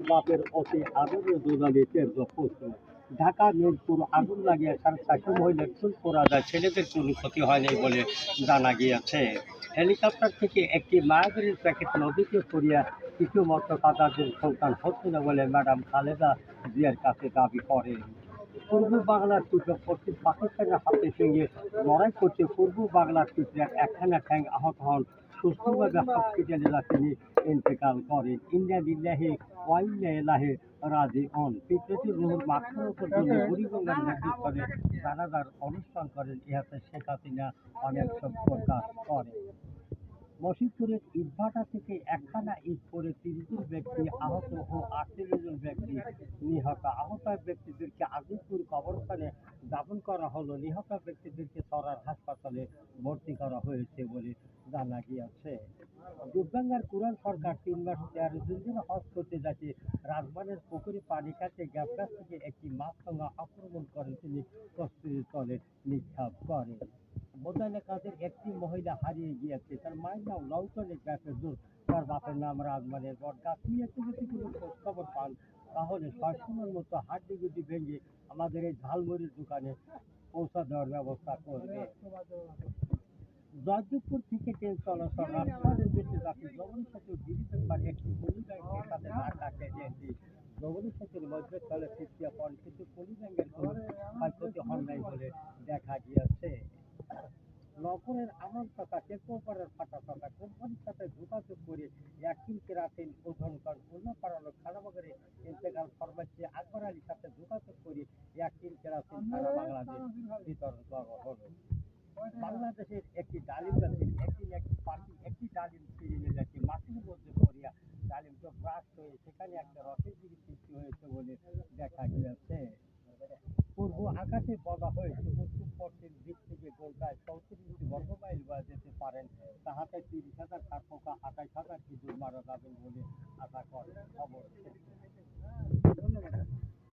বাপের অতি আদরে দুলালি তেজ পুত্র। ঢাকা মিরপুর আগুন লাগিয়ে 450 মহিলার চুল পোড়া যায়, ছেলেদের কোনো ক্ষতি হয়নি বলে জানা গিয়েছে। হেলিকপ্টার থেকে একটি মায়াবতীর প্যাকেট নদীতে পড়িয়া কিছু মতো তাদের সন্তান হচ্ছে না বলে ম্যাডাম খালেদা জিয়ার কাছে দাবি করেন। পূর্ব বাংলার কৃষক পশ্চিম পাকিস্তানের হাতে সঙ্গে লড়াই করতে পূর্ব বাংলার কৃষকের একখানা ঠ্যাং আহত হন, সুস্থভাবে হসপিটালে তিনি ইন্তেকাল করেন। ইন্ডিয়া লিল্লাহি ওয়াইন্না ইলাইহি রাজিউন। পিতৃটির রুহুর মাগফিরাতের জন্য বুড়িগঙ্গার নদীস্থলে জানাজার অনুষ্ঠান করেন। ইহাতে শেখ হাসিনা অনেক শোক প্রকাশ করেন। মসজিদপুরের ইটভাটা থেকে একখানা ইট পড়ে ৩০ জন ব্যক্তি আহত ও ৩৮ জন ব্যক্তি নিহত। আহত ব্যক্তিদেরকে আজিমপুর কবরস্থানে দাফন করা হলো। নিহত ব্যক্তিদেরকে সরার হাসপাতালে ভর্তি করা হয়েছে বলে জানা গিয়েছে। দুর্গাঙ্গার কুরান সরকার ৩ মাস ১৩ দিন হজ করতে যাচ্ছে রাজবানের পুকুরে পানি খাতে গ্যাপগাছ থেকে একটি মাছ সঙ্গে আক্রমণ করেন, তিনি প্রস্তুতি তলে নিক্ষেপ করেন। মোতায়েন কাজের একটি মহিলা হারিয়ে গিয়েছে, তার মায়ের নাম লৌটনিক ব্যাপের দূর, তার বাপের নাম রাজমানের বট। গাছ নিয়ে যদি কোনো খোঁজ খবর পান তাহলে সবসময়ের মতো হাড্ডি গুড্ডি ভেঙে আমাদের এই ঝালমুড়ির দোকানে পৌঁছা দেওয়ার ব্যবস্থা করবে। জয়দেবপুর থেকে ট্রেন চলাচল রাস্তার উদ্দেশ্যে যাচ্ছে জগনী সেতু ব্রিজের পারে একটি পলি ব্যাংকের সাথে ধাক্কা খেয়ে একটি জগনী সেতুর মধ্যে চলে তৃতীয় পণ, কিন্তু পলি ব্যাংকের কোনো ক্ষয়ক্ষতি হন নাই বলে দেখা গিয়েছে। নগরের আমার টাকা টেকোপাড়ার ফাটা টাকা কোম্পানির সাথে যোগাযোগ করে একদিন কেরাতিন ওজন করেন উল্লাপাড়ানো খানাবাগারে ইন্তেকাল ফরমাইশি আকবর আলীর সাথে যোগাযোগ করে একদিন কেরাতিন সারা বাংলাদেশ বিতরণ করা হলো। বাংলাদেশের একটি ডালিম গাছের একদিন একটি পাখি একটি ডালিম ছিঁড়ে নিয়ে যাচ্ছে, মাটির মধ্যে পড়িয়া ডালিমটা ব্রাশ হয়ে সেখানে একটা রসের দিকে সৃষ্টি হয়েছে বলে দেখা গিয়েছে। পূর্ব আকাশে বলা হয়েছে উত্তর পশ্চিম দিক থেকে গোলটায় 34 বর্গমাইল বা যেতে পারেন, তাহাতে 30,000 কাঠপোকা 28,000 ইঁদুর মারা যাবেন বলে আশা করেন। খবর শেষ। ধন্যবাদ।